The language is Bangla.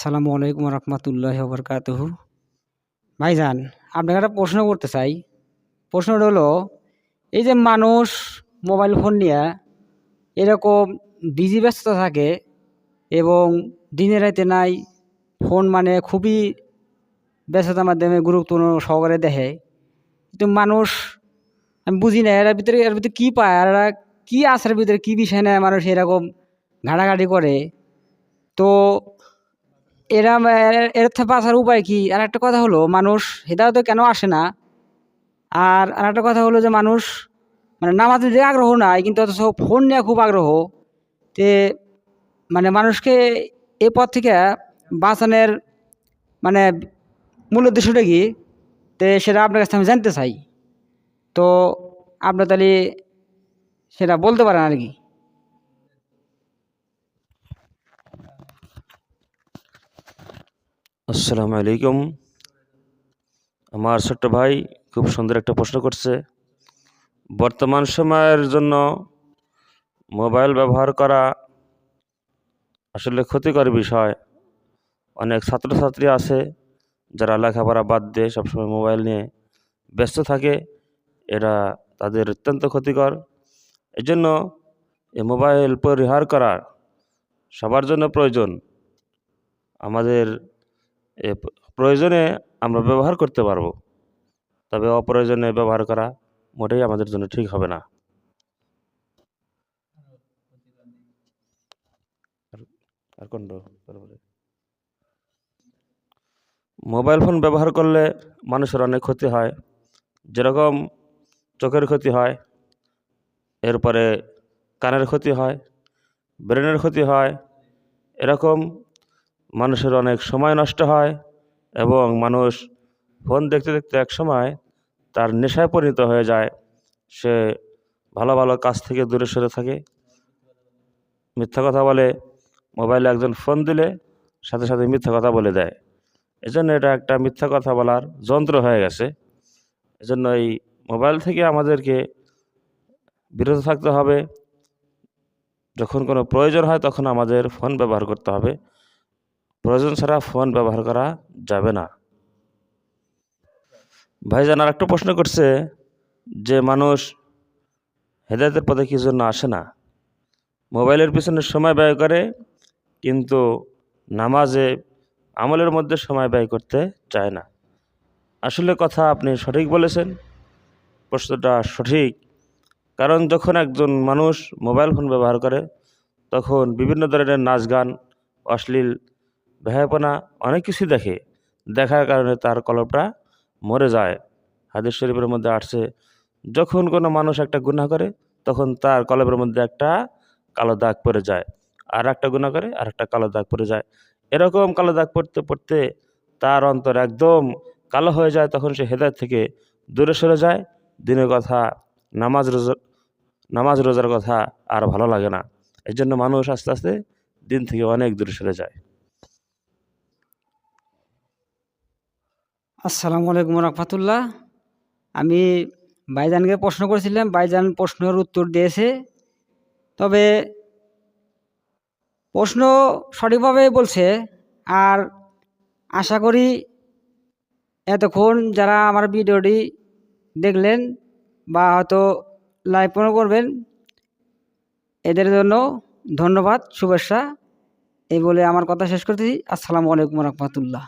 আসসালামু আলাইকুম রহমতুল্লাহ বরকাতুহু। ভাইজান, আপনাকে একটা প্রশ্ন করতে চাই। প্রশ্নটা হলো, এই যে মানুষ মোবাইল ফোন নিয়ে এরকম বিজি ব্যস্ত থাকে এবং দিনে রাতে নাই ফোন মানে খুবই ব্যস্ততার মাধ্যমে গুরুত্বপূর্ণ সহকারে দেখে, কিন্তু মানুষ আমি বুঝি না এর ভিতরে কী পায়, আর এরা কী আছে এর ভিতরে, কী বিষয় নেয় মানুষ এরকম ঘাটাঘাটি করে। তো এরা এর থেকে বাঁচার উপায় কি? আর একটা কথা হলো, মানুষ হেদায়েতে কেন আসে না? আর আরেকটা কথা হলো যে মানুষ মানে নামাজের দিকে আগ্রহ নাই, কিন্তু অথচ ফোন নিয়ে খুব আগ্রহ। তে মানে মানুষকে এ পথ থেকে বাঁচানোর মানে মূল উদ্দেশ্যটা কি? সেটা আপনার কাছে আমি জানতে চাই। তো আপনি তাহলে সেটা বলতে পারেন আর কি। আসসালামু আলাইকুম। আমার ছোট্ট ভাই খুব সুন্দর একটা প্রশ্ন করছে। বর্তমান সময়ের জন্য মোবাইল ব্যবহার করা আসলে ক্ষতিকর বিষয়। অনেক ছাত্রছাত্রী আছে যারা লেখাপড়া বাদ দিয়ে সবসময় মোবাইল নিয়ে ব্যস্ত থাকে। এরা তাদের অত্যন্ত ক্ষতিকর। এই জন্য এই মোবাইল পরিহার করা সবার জন্য প্রয়োজন। আমাদের প্রয়োজনে আমরা ব্যবহার করতে পারবো, তবে অপ্রয়োজনে ব্যবহার করা মোটেই আমাদের জন্য ঠিক হবে না। আর কোনটা তারপরে মোবাইল ফোন ব্যবহার করলে মানুষের অনেক ক্ষতি হয়, যেরকম চোখের ক্ষতি হয়, এরপরে কানের ক্ষতি হয়, ব্রেনের ক্ষতি হয়। এরকম মানুষের অনেক সময় নষ্ট হয় এবং মানুষ ফোন দেখতে দেখতে এক সময় তার নেশায় পরিণত হয়ে যায়। সে ভালো ভালো কাজ থেকে দূরে সরে থাকে, মিথ্যা কথা বলে। মোবাইলে একজন ফোন দিলে সাথে সাথে মিথ্যা কথা বলে দেয়। এজন্য এটা একটা মিথ্যা কথা বলার যন্ত্র হয়ে গেছে। এজন্য এই মোবাইল থেকে আমাদেরকে বিরত থাকতে হবে। যখন কোনো প্রয়োজন হয় তখন আমাদের ফোন ব্যবহার করতে হবে, প্রয়োজন ছাড়া ফোন ব্যবহার করা যাবে না। ভাইজান আর একটা প্রশ্ন করছে যে মানুষ হেদায়েতের পথে কি জন্য আসে না, মোবাইলের পিছনে সময় ব্যয় করে কিন্তু নামাজে আমলের মধ্যে সময় ব্যয় করতে চায় না। আসলে কথা আপনি সঠিক বলেছেন, প্রশ্নটা সঠিক। কারণ যখন একজন মানুষ মোবাইল ফোন ব্যবহার করে তখন বিভিন্ন ধরনের নাচ গান, অশ্লীল বেহায়াপনা অনেক কিছু দেখে। দেখার কারণে তার কলবটা মরে যায়। হাদিস শরীফের মধ্যে আসছে, যখন কোনো মানুষ একটা গুনাহ করে তখন তার কলবের মধ্যে একটা কালো দাগ পড়ে যায়, আর একটা গুনাহ করে আর একটা কালো দাগ পড়ে যায়। এরকম কালো দাগ পড়তে পড়তে তার অন্তর একদম কালো হয়ে যায়। তখন সে হেদায়েত থেকে দূরে সরে যায়। দিনের কথা, নামাজ রোজার কথা আর ভালো লাগে না। এই জন্য মানুষ আস্তে আস্তে দিন থেকে অনেক দূরে সরে যায়। আসসালামু আলাইকুম রহমতুল্লাহ। আমি ভাইজানকে প্রশ্ন করেছিলাম, ভাইজান প্রশ্নের উত্তর দিয়েছে। তবে প্রশ্ন সঠিকভাবে বলছে। আর আশা করি এতক্ষণ যারা আমার ভিডিওটি দেখলেন বা হয়তো লাইভ করবেন, এদের জন্য ধন্যবাদ, শুভেচ্ছা। এই বলে আমার কথা শেষ করতেছি। আসসালামু আলাইকুম রহমতুল্লাহ।